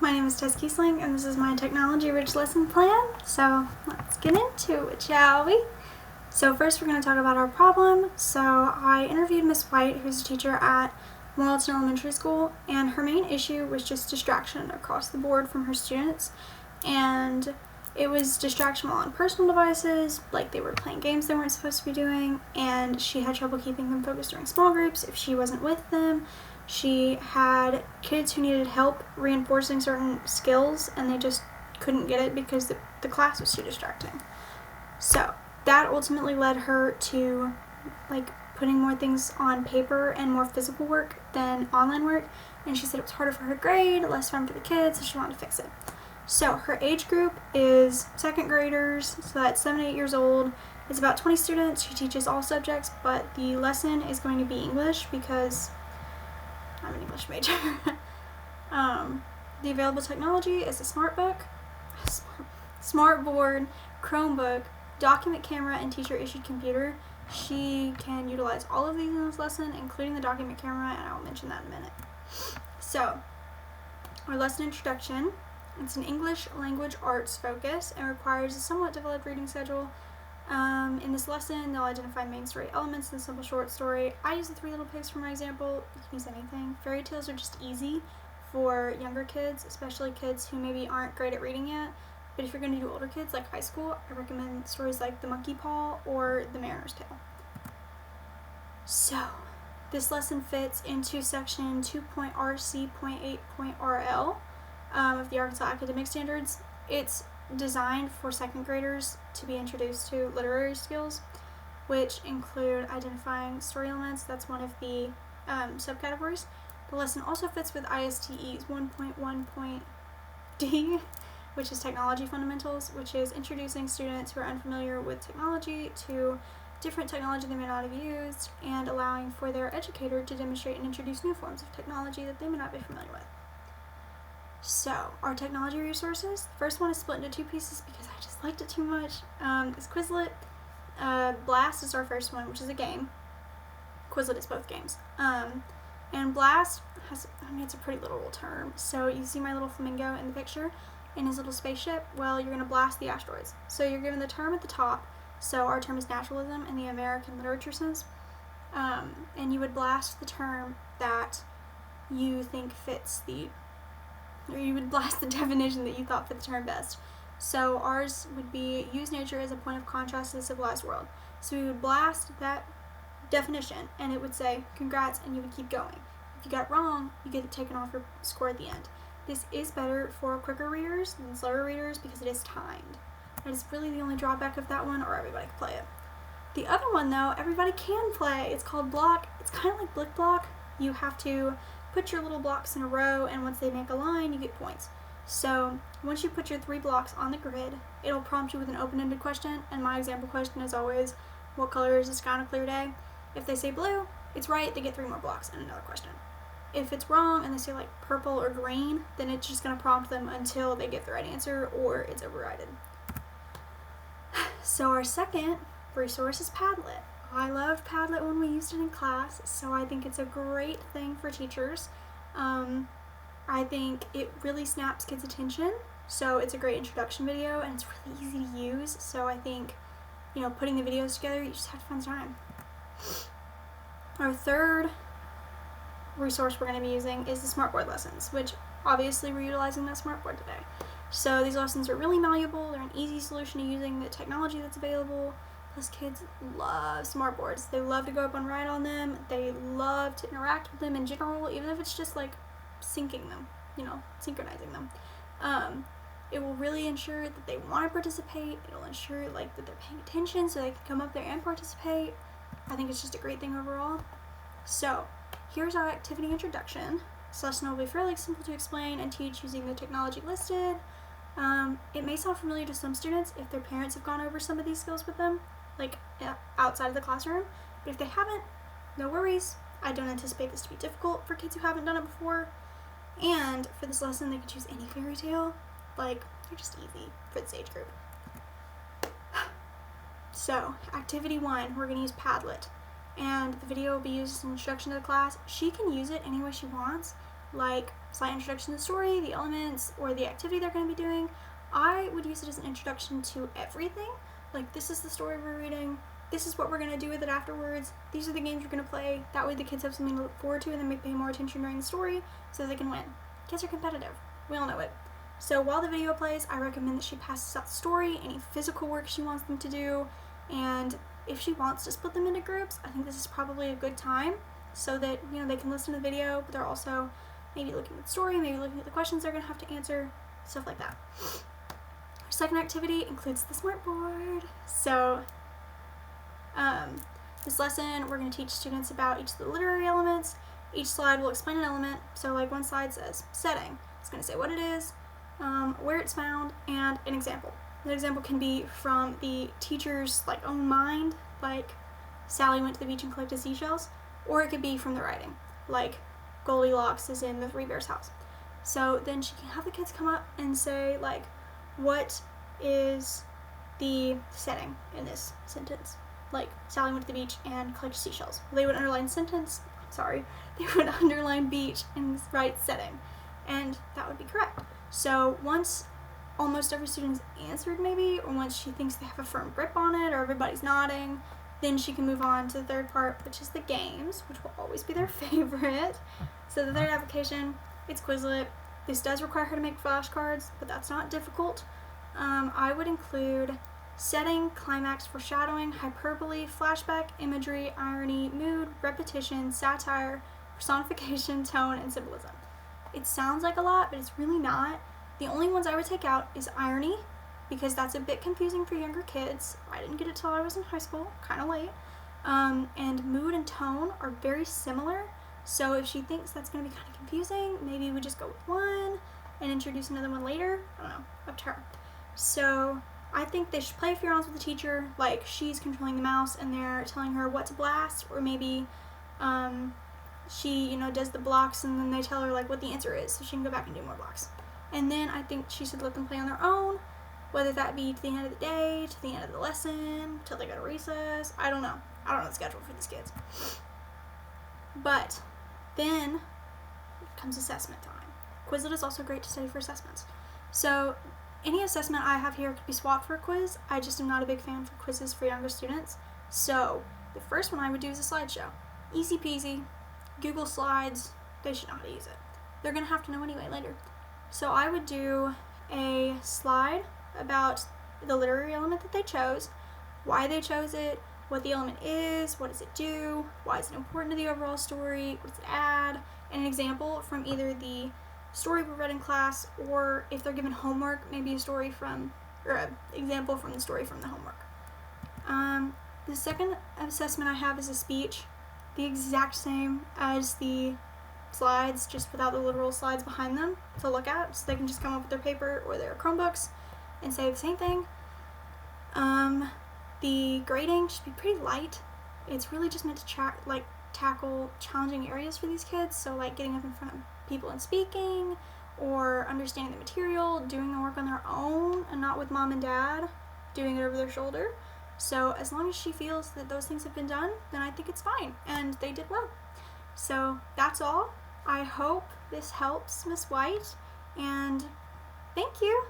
my name is Tess Keisling, and this is my technology-rich lesson plan. So let's get into it, shall we? So first we're going to talk about our problem. So I interviewed Miss White, who's a teacher at M11 Elementary School, and her main issue was just distraction across the board from her students. And it was distraction while on personal devices, like they were playing games they weren't supposed to be doing, and she had trouble keeping them focused during small groups if she wasn't with them. She had kids who needed help reinforcing certain skills, and they just couldn't get it because the class was too distracting. So that ultimately led her to putting more things on paper and more physical work than online work, and she said it was harder for her grade, less fun for the kids, so she wanted to fix it. So her age group is second graders, so that's 7 to 8 years old. It's about 20 students. She teaches all subjects, but the lesson is going to be English because I'm an English major. The available technology is a smartboard, Chromebook, document camera, and teacher-issued computer. She can utilize all of these in this lesson, including the document camera, and I'll mention that in a minute. So, our lesson introduction. It's an English language arts focus and requires a somewhat developed reading schedule. In this lesson, they'll identify main story elements in a simple short story. I use the Three Little Pigs for my example. You can use anything. Fairy tales are just easy for younger kids, especially kids who maybe aren't great at reading yet. But if you're going to do older kids, like high school, I recommend stories like The Monkey Paw or The Mariner's Tale. So, this lesson fits into section 2.RC.8.RL of the Arkansas Academic Standards. It's designed for second graders to be introduced to literary skills, which include identifying story elements. That's one of the subcategories. The lesson also fits with ISTE's 1.1.D, which is Technology Fundamentals, which is introducing students who are unfamiliar with technology to different technology they may not have used, and allowing for their educator to demonstrate and introduce new forms of technology that they may not be familiar with. So, our technology resources, the first one is split into two pieces because I just liked it too much. It's Quizlet. Blast is our first one, which is a game. Quizlet is both games. And Blast has, it's a pretty literal term. So, you see my little flamingo in the picture in his little spaceship? Well, you're going to blast the asteroids. So, you're given the term at the top. So, our term is naturalism in the American literature sense. And you would blast the term that you think fits or you would blast the definition that you thought fit the term best. So ours would be use nature as a point of contrast to the civilized world. So we would blast that definition, and it would say, congrats, and you would keep going. If you got it wrong, you get it taken off your score at the end. This is better for quicker readers than slower readers because it is timed. That is really the only drawback of that one, or everybody can play it. The other one, though, everybody can play. It's called Block. It's kind of like Blick Block. You have to put your little blocks in a row, and once they make a line, you get points. So once you put your 3 blocks on the grid, it'll prompt you with an open-ended question, and my example question is always, what color is the sky on a clear day? If they say blue, it's right, they get 3 more blocks and another question. If it's wrong and they say like purple or green, then it's just going to prompt them until they get the right answer or it's overridden. So our second resource is Padlet. I loved Padlet when we used it in class, so I think it's a great thing for teachers. I think it really snaps kids' attention, so it's a great introduction video, and it's really easy to use, so I think, putting the videos together, you just have fun time. Our third resource we're going to be using is the smartboard lessons, which obviously we're utilizing that smartboard today. So these lessons are really malleable, they're an easy solution to using the technology that's available. Plus, kids love smartboards. They love to go up and write on them. They love to interact with them in general, even if it's just like syncing them, synchronizing them. It will really ensure that they want to participate. It'll ensure that they're paying attention so they can come up there and participate. I think it's just a great thing overall. So, here's our activity introduction. This lesson will be fairly simple to explain and teach using the technology listed. It may sound familiar to some students if their parents have gone over some of these skills with them, outside of the classroom, but if they haven't, no worries. I don't anticipate this to be difficult for kids who haven't done it before, and for this lesson they could choose any fairy tale, they're just easy for this age group. So, activity 1, we're going to use Padlet, and the video will be used as an introduction to the class. She can use it any way she wants, slight introduction to the story, the elements, or the activity they're going to be doing. I would use it as an introduction to everything. Like, this is the story we're reading, this is what we're going to do with it afterwards, these are the games we're going to play. That way the kids have something to look forward to and then may pay more attention during the story so they can win. Kids are competitive. We all know it. So while the video plays, I recommend that she passes out the story, any physical work she wants them to do, and if she wants to split them into groups, I think this is probably a good time so that, you know, they can listen to the video, but they're also maybe looking at the story, maybe looking at the questions they're going to have to answer, stuff like that. Our second activity includes the smartboard. So this lesson, we're going to teach students about each of the literary elements. Each slide will explain an element. So like one slide says setting. It's going to say what it is, where it's found, and an example. An example can be from the teacher's own mind, like Sally went to the beach and collected seashells, or it could be from the writing, like Goldilocks is in the Three Bears house. So then she can have the kids come up and say, like, what is the setting in this sentence? Like, Sally went to the beach and collected seashells. They would underline they would underline beach and write setting, and that would be correct. So once almost every student's answered, maybe, or once she thinks they have a firm grip on it, or everybody's nodding, then she can move on to the third part, which is the games, which will always be their favorite. So the third application, it's Quizlet. This does require her to make flashcards, but that's not difficult. I would include setting, climax, foreshadowing, hyperbole, flashback, imagery, irony, mood, repetition, satire, personification, tone, and symbolism. It sounds like a lot, but it's really not. The only ones I would take out is irony, because that's a bit confusing for younger kids. I didn't get it till I was in high school, kind of late. And mood and tone are very similar, so if she thinks that's going to be kind of confusing, maybe we just go with one and introduce another one later. I don't know, up to her. So I think they should play a few rounds with the teacher, like she's controlling the mouse and they're telling her what to blast, or maybe she, does the blocks and then they tell her what the answer is so she can go back and do more blocks. And then I think she should let them play on their own, whether that be to the end of the day, to the end of the lesson, till they go to recess. I don't know the schedule for these kids. But then comes assessment time. Quizlet is also great to study for assessments. So any assessment I have here could be swapped for a quiz. I just am not a big fan for quizzes for younger students. So the first one I would do is a slideshow. Easy peasy. Google Slides. They should know how to use it. They're going to have to know anyway later. So I would do a slide about the literary element that they chose, why they chose it, what the element is, what does it do, why is it important to the overall story, what does it add, and an example from either the story we read in class, or if they're given homework, maybe an example from the story from the homework. The second assessment I have is a speech, the exact same as the slides, just without the literal slides behind them to look at, so they can just come up with their paper or their Chromebooks and say the same thing. The grading should be pretty light. It's really just meant to tackle challenging areas for these kids, so getting up in front of people and speaking, or understanding the material, doing the work on their own and not with mom and dad doing it over their shoulder. So as long as she feels that those things have been done, then I think it's fine, and they did well. So that's all. I hope this helps, Miss White, and thank you.